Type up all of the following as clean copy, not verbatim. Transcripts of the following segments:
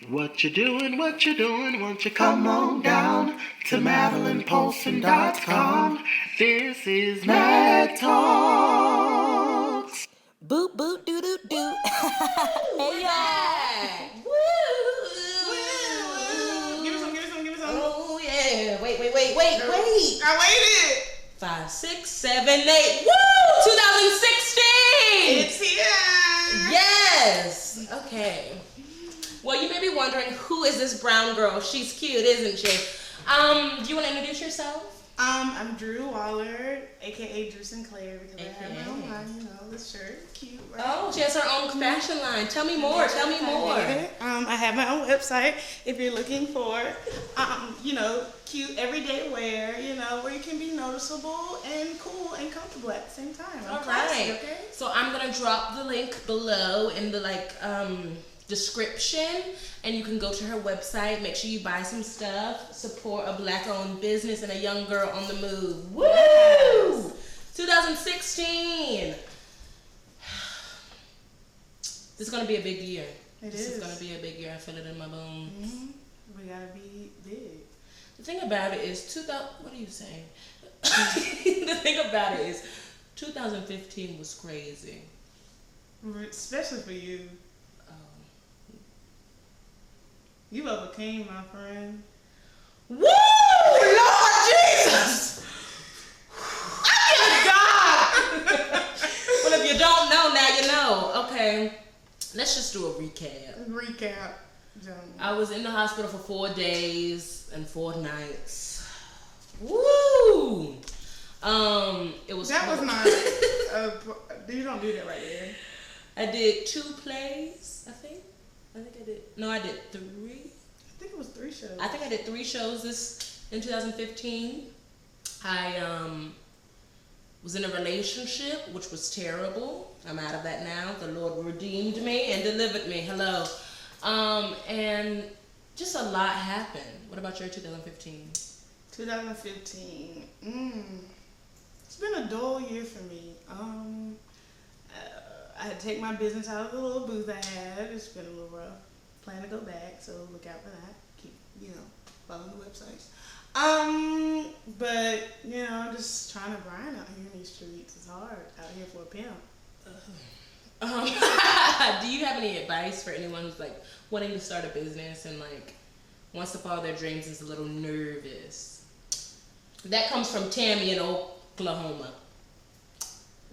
What you doing, won't you come on down to MadelynPolson.com. This is Mad Talks. Boop, boop, doo, doo, doo. Hey, yeah. Woo. Give me some. Oh, yeah. Wait. I waited. 5, 6, 7, 8. Woo! 2016! It's here. Yes. Okay. Well, you may be wondering, who is this brown girl? She's cute, isn't she? Do you want to introduce yourself? I'm Drew Waller, aka Drew Sinclair, because I have my own line, this shirt, cute, right? Oh, she has her own fashion line. Tell me more. I have my own website if you're looking for, cute everyday wear, where you can be noticeable and cool and comfortable at the same time. All classy, right. okay? So I'm gonna drop the link below in the description, and you can go to her website. Make sure you buy some stuff, support a black-owned business and a young girl on the move. Woo! Yes. 2016. This is gonna be a big year. This is gonna be a big year. I feel it in my bones. Mm-hmm. We gotta be big. The thing about it is, what are you saying? The thing about it is, 2015 was crazy. Especially for you. You overcame, my friend. Woo! Lord Jesus! I give God! Well, if you don't know, now you know. Okay, let's just do a recap. Gentlemen. I was in the hospital for 4 days and 4 nights. Woo! It was. That was not. You don't do that right there. I did 2 plays, I think I did. No, I did 3. I think it was 3 shows. I think I did 3 shows in 2015. I was in a relationship, which was terrible. I'm out of that now. The Lord redeemed me and delivered me. Hello. And just a lot happened. What about your 2015? 2015. It's been a dull year for me. I had to take my business out of the little booth I had. It's been a little rough. Plan to go back, so look out for that. Keep, following the websites. But, I'm just trying to grind out here in these streets. It's hard out here for a pimp. Do you have any advice for anyone who's wanting to start a business and wants to follow their dreams and is a little nervous? That comes from Tammy in Oklahoma.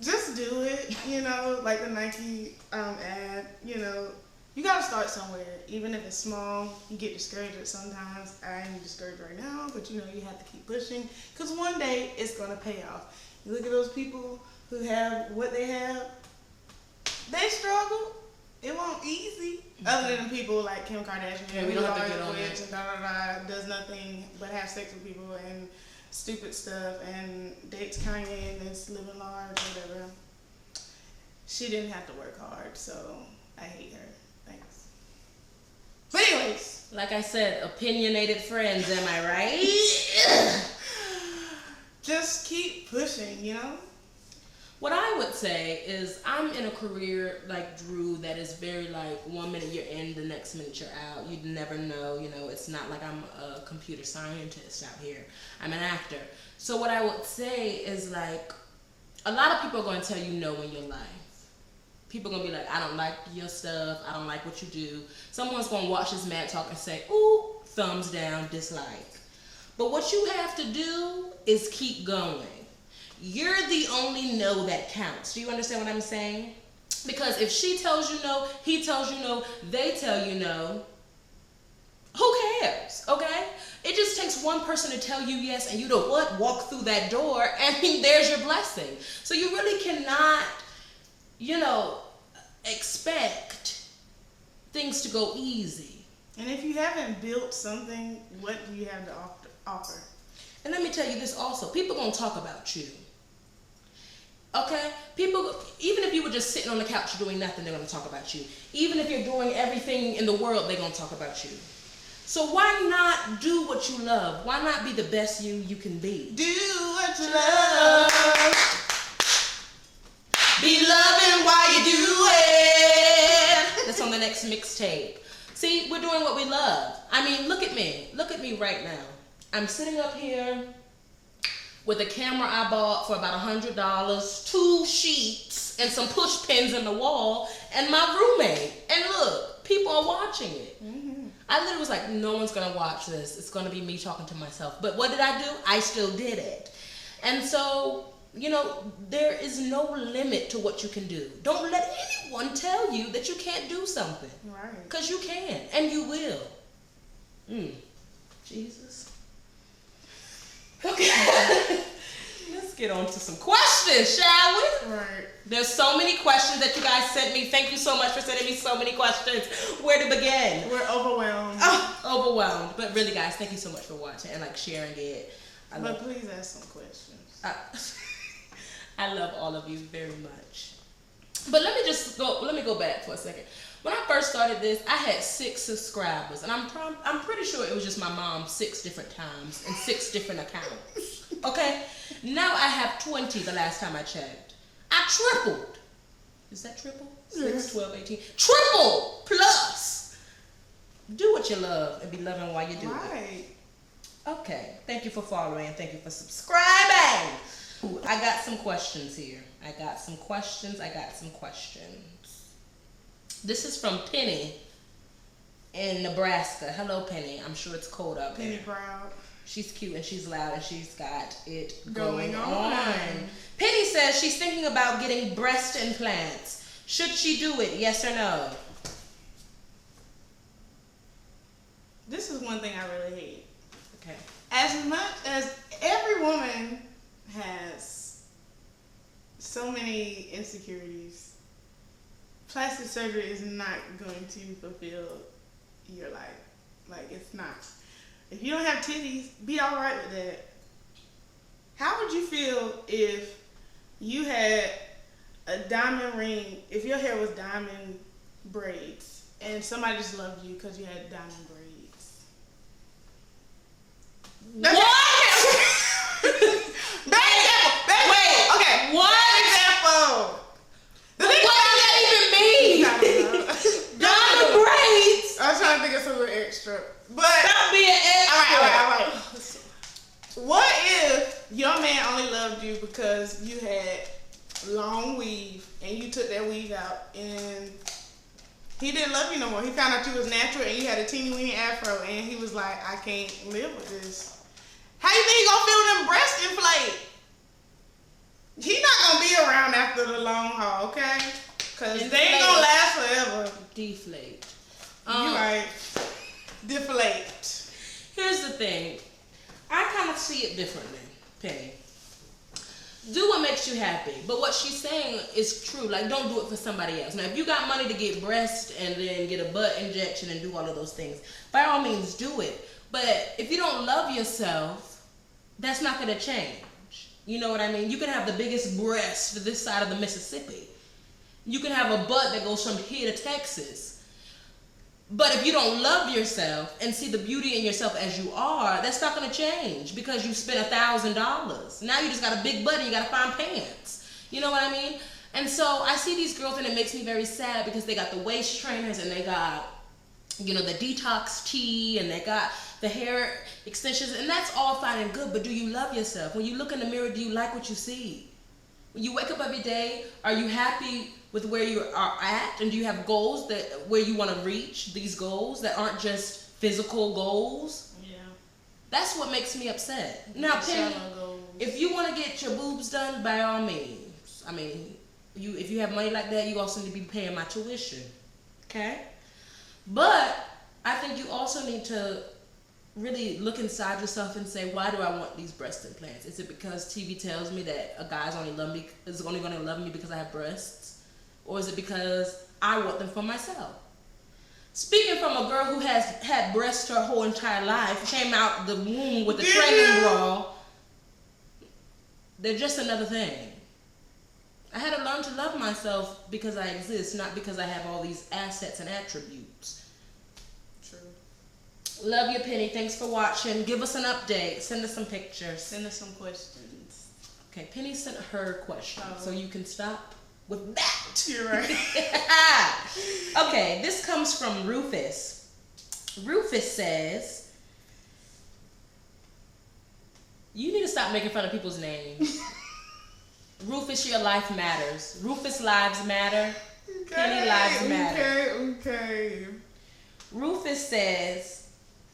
Just do it, like the Nike ad, you gotta start somewhere, even if it's small. You get discouraged sometimes. I ain't discouraged right now, but you have to keep pushing, because one day it's gonna pay off. You look at those people who have what they have, they struggle. It won't easy. Other than people like Kim Kardashian, we don't have to get on witch and does nothing but have sex with people and stupid stuff and dates Kanye and is living large, whatever. She didn't have to work hard, so I hate her. Thanks. But anyways, like I said, opinionated friends, am I right? just keep pushing, What I would say is I'm in a career like Drew that is very 1 minute you're in, the next minute you're out. You'd never know, it's not like I'm a computer scientist out here. I'm an actor. So what I would say is a lot of people are going to tell you no in your life. People are going to be like, I don't like your stuff. I don't like what you do. Someone's going to watch this Mad Talk and say, ooh, thumbs down, dislike. But what you have to do is keep going. You're the only no that counts. Do you understand what I'm saying? Because if she tells you no, he tells you no, they tell you no, who cares, okay? It just takes one person to tell you yes, and you know what? Walk through that door, and there's your blessing. So you really cannot, expect things to go easy. And if you haven't built something, what do you have to offer? And let me tell you this also. People are going to talk about you. Okay? People, even if you were just sitting on the couch doing nothing, they're going to talk about you. Even if you're doing everything in the world, they're going to talk about you. So why not do what you love? Why not be the best you can be? Do what you love. Be loving while you do it. That's on the next mixtape. See, we're doing what we love. I mean, look at me. Look at me right now. I'm sitting up here with a camera I bought for about $100, 2 sheets, and some push pins in the wall, and my roommate. And look, people are watching it. Mm-hmm. I literally was like, no one's gonna watch this. It's gonna be me talking to myself. But what did I do? I still did it. And so, you know, there is no limit to what you can do. Don't let anyone tell you that you can't do something. Right. Because you can, and you will. Jesus. Okay. Let's get on to some questions, shall we? Right. There's so many questions that you guys sent me. Thank you so much for sending me so many questions. Where to begin? We're overwhelmed. Oh, overwhelmed. But really, guys, thank you so much for watching and like sharing it. But please ask some questions. I love all of you very much. But let me go back for a second. When I first started this, I had 6 subscribers, and I'm pretty sure it was just my mom 6 different times and 6 different accounts. Okay? Now I have 20 the last time I checked. I tripled. Is that triple? 6, 12, 18. Triple plus. Do what you love and be loving while you do it. Okay. Thank you for following and thank you for subscribing. Ooh, I got some questions here. I got some questions. This is from Penny in Nebraska. Hello, Penny. I'm sure it's cold out there. Penny proud. She's cute and she's loud and she's got it going on. Penny says she's thinking about getting breast implants. Should she do it? Yes or no? This is one thing I really hate. Okay. As much as every woman has so many insecurities, plastic surgery is not going to fulfill your life. Like, it's not. If you don't have titties, be all right with that. How would you feel if you had a diamond ring, if your hair was diamond braids, and somebody just loved you because you had diamond braids? What? Wait. Okay. What? Example. What does that even mean? Diamond braids. I was trying to think of something extra, but stop being extra. All right. What if your man only loved you because you had long weave and you took that weave out and he didn't love you no more? He found out you was natural and you had a teeny weeny afro and he was like, I can't live with this. How you think he gonna feel when them breasts inflate? He not gonna be around after the long haul, okay? Cause they ain't gonna last forever. Deflate. You right. Deflate. Here's the thing. I kind of see it differently, Penny. Do what makes you happy. But what she's saying is true. Like, don't do it for somebody else. Now, if you got money to get breast and then get a butt injection and do all of those things, by all means, do it. But if you don't love yourself, that's not going to change. You know what I mean? You can have the biggest breast this side of the Mississippi. You can have a butt that goes from here to Texas. But if you don't love yourself and see the beauty in yourself as you are, that's not going to change because you spent $1,000. Now you just got a big butt and you got to find pants. You know what I mean? And so I see these girls and it makes me very sad because they got the waist trainers and they got, you know, the detox tea and they got the hair extensions, and that's all fine and good, but do you love yourself? When you look in the mirror, do you like what you see? When you wake up every day, are you happy with where you are at? And do you have goals that where you want to reach these goals that aren't just physical goals? Yeah. That's what makes me upset. Now, Penny, if you want to get your boobs done, by all means. I mean, if you have money like that, you also need to be paying my tuition. Okay? But I think you also need to really look inside yourself and say, why do I want these breast implants? Is it because TV tells me that a guy's only going to love me because I have breasts? Or is it because I want them for myself? Speaking from a girl who has had breasts her whole entire life, came out the womb with a training bra, they're just another thing. I had to learn to love myself because I exist, not because I have all these assets and attributes. True. Love you, Penny. Thanks for watching. Give us an update. Send us some pictures. Send us some questions. Okay, Penny sent her question, so you can stop with that. You're right. Okay, this comes from Rufus. Rufus says, you need to stop making fun of people's names. Rufus, your life matters. Rufus lives matter. Penny lives matter. Okay. Rufus says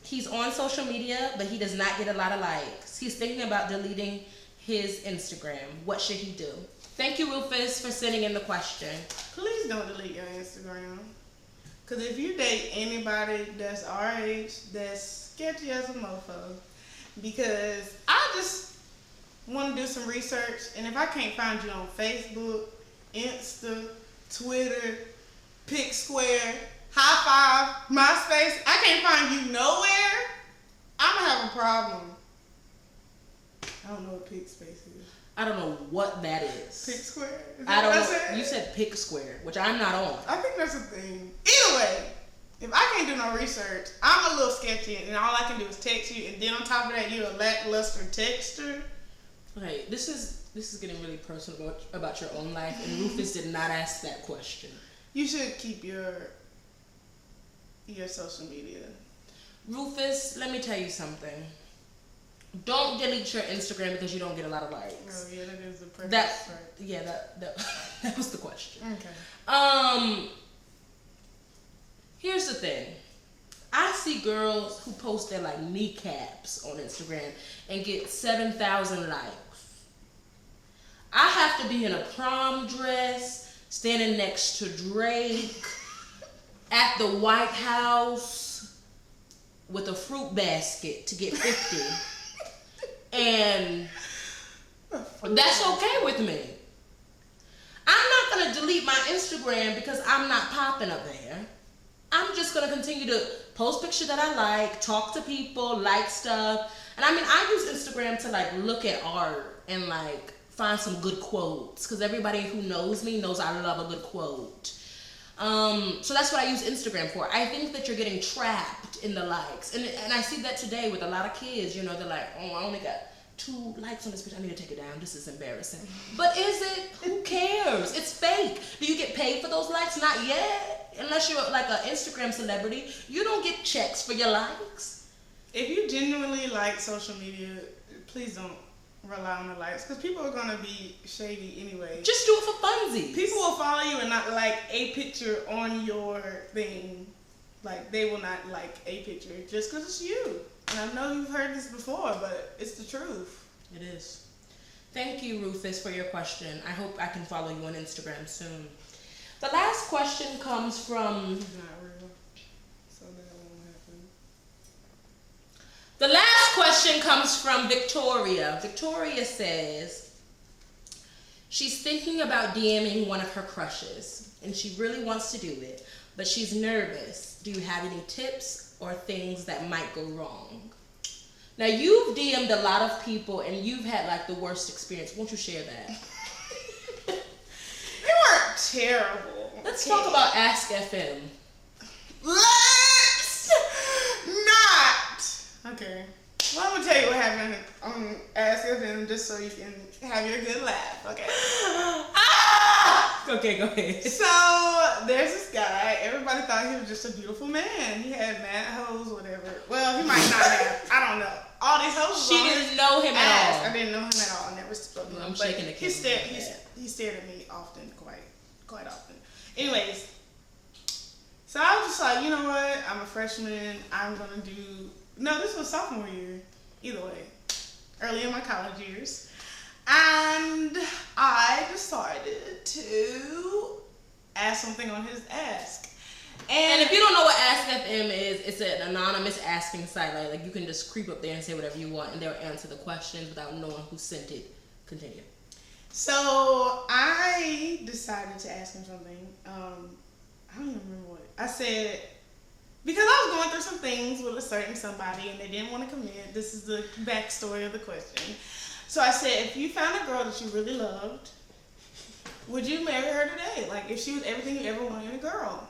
he's on social media, but he does not get a lot of likes. He's thinking about deleting his Instagram. What should he do? Thank you, Rufus, for sending in the question. Please don't delete your Instagram. Because if you date anybody that's our age, that's sketchy as a mofo. Because I just want to do some research, and if I can't find you on Facebook, Insta, Twitter, Pick Square, High Five, MySpace, I can't find you nowhere, I'm going to have a problem. I don't know what Pick Space is. I don't know what that is. Pick Square? I don't know. You said Pick Square, which I'm not on. I think that's a thing. Either way, if I can't do no research, I'm a little sketchy, and all I can do is text you, and then on top of that, you're a lackluster texter. Okay, this is getting really personal about your own life, and Rufus did not ask that question. You should keep your social media. Rufus, let me tell you something. Don't delete your Instagram because you don't get a lot of likes. Oh yeah, that is the perfect. That was the question. Okay. Here's the thing. I see girls who post their like kneecaps on Instagram and get 7,000 likes. I have to be in a prom dress, standing next to Drake, at the White House with a fruit basket to get 50. And that's okay with me. I'm not going to delete my Instagram because I'm not popping up there. I'm just going to continue to post pictures that I like, talk to people, like stuff. And I mean, I use Instagram to like look at art and like find some good quotes, because everybody who knows me knows I love a good quote. So that's what I use Instagram for. I think that you're getting trapped in the likes. And I see that today with a lot of kids, you know, they're like, oh, I only got 2 likes on this picture. I need to take it down. This is embarrassing. But is it? Who cares? It's fake. Do you get paid for those likes? Not yet. Unless you're like an Instagram celebrity, you don't get checks for your likes. If you genuinely like social media, please don't rely on the likes, because people are gonna be shady anyway. Just do it for funsies. People will follow you and not like a picture on your thing. Like, they will not like a picture just because it's you. And I know you've heard this before, but it's the truth. It is. Thank you, Rufus, for your question. I hope I can follow you on Instagram soon. The last question comes from... It's not real, so that won't happen. The last question comes from Victoria. Victoria says she's thinking about DMing one of her crushes, and she really wants to do it, but she's nervous. Do you have any tips or things that might go wrong? Now, you've DM'd a lot of people, and you've had like the worst experience. Won't you share that? They weren't terrible. Let's talk about Ask FM. Let's not. Okay. Well, I'm gonna tell you what happened on Ask FM just so you can have your good laugh. Okay. Okay, go ahead. So there's this guy. Everybody thought he was just a beautiful man. He had mad hoes, whatever. Well, he might not have. I don't know. All these hoes. She didn't know him at all. I didn't know him at all. I never spoke to him. I'm shaking the camera. He stared at me often, quite often. Anyways, so I was just like, you know what? I'm a freshman. I'm gonna do. No, this was sophomore year. Either way, early in my college years. And I decided to ask something on his Ask. And if you don't know what Ask FM is, it's an anonymous asking site. Like you can just creep up there and say whatever you want, and they'll answer the questions without knowing who sent it. Continue. So I decided to ask him something. I don't even remember what. I said, because I was going through some things with a certain somebody, and they didn't want to commit. This is the backstory of the question. So I said, if you found a girl that you really loved, would you marry her today? Like, if she was everything you ever wanted in a girl.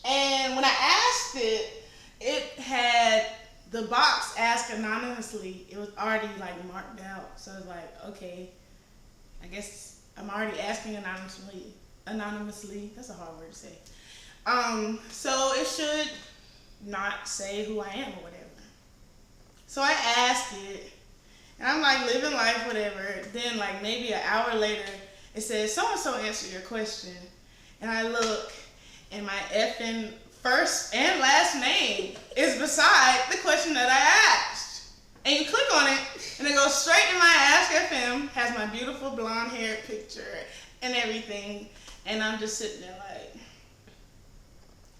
And when I asked it, it had the box Ask Anonymously. It was already, like, marked out. So I was like, okay, I guess I'm already asking anonymously. Anonymously. That's a hard word to say. So it should not say who I am or whatever. So I asked it, and I'm like living life, whatever. Then like maybe an hour later, it says, so-and-so answered your question. And I look, and my effing first and last name is beside the question that I asked. And you click on it, and it goes straight to my Ask FM, has my beautiful blonde hair picture and everything. And I'm just sitting there like,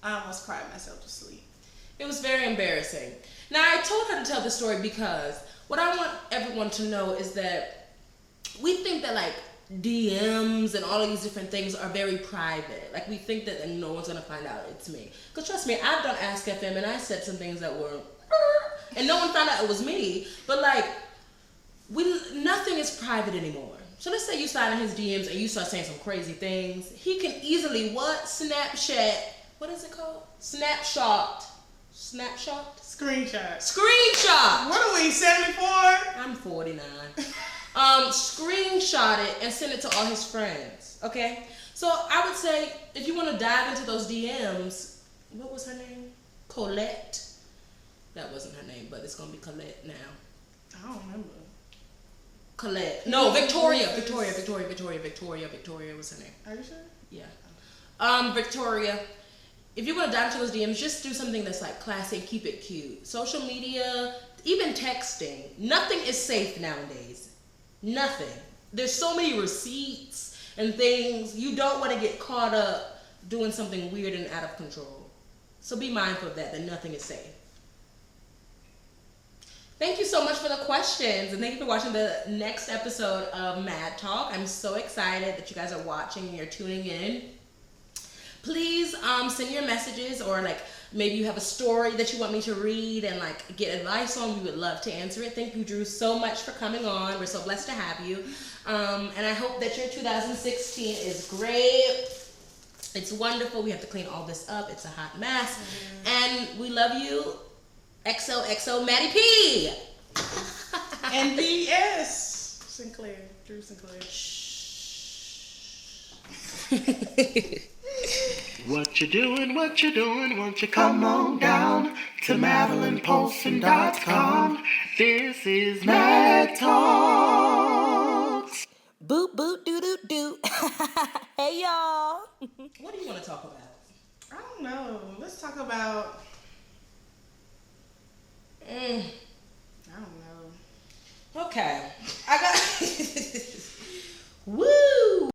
I almost cried myself to sleep. It was very embarrassing. Now, I told her to tell this story because what I want everyone to know is that we think that like DMs and all of these different things are very private. Like we think that no one's gonna find out it's me. Because trust me, I've done Ask FM and I said some things that were, and no one found out it was me. But like, nothing is private anymore. So let's say you slide in his DMs and you start saying some crazy things. He can easily Snapchat, what is it called? Snapshot. Screenshot. What are we, 74? I'm 49. Screenshot it and send it to all his friends. Okay? So I would say if you want to dive into those DMs, what was her name? Colette. That wasn't her name, but it's gonna be Colette now. I don't remember. Colette. No, Victoria was her name. Are you sure? Yeah. Victoria. If you're gonna dive into those DMs, just do something that's like classy and keep it cute. Social media, even texting, nothing is safe nowadays. Nothing. There's so many receipts and things. You don't want to get caught up doing something weird and out of control. So be mindful of that nothing is safe. Thank you so much for the questions, and thank you for watching the next episode of Mad Talk. I'm so excited that you guys are watching and you're tuning in. Please send your messages, or like maybe you have a story that you want me to read and like get advice on. We would love to answer it. Thank you, Drew, so much for coming on. We're so blessed to have you. And I hope that your 2016 is great. It's wonderful. We have to clean all this up. It's a hot mess. And we love you. XOXO Maddie P. And D.S. Sinclair. Drew Sinclair. What you doing, won't you come on down to MadelynPolson.com. This is Mad Talks. Boop, boop, doo, doo, doo. Hey, y'all. What do you want to talk about? I don't know. Let's talk about... I don't know. Okay. I got... Woo!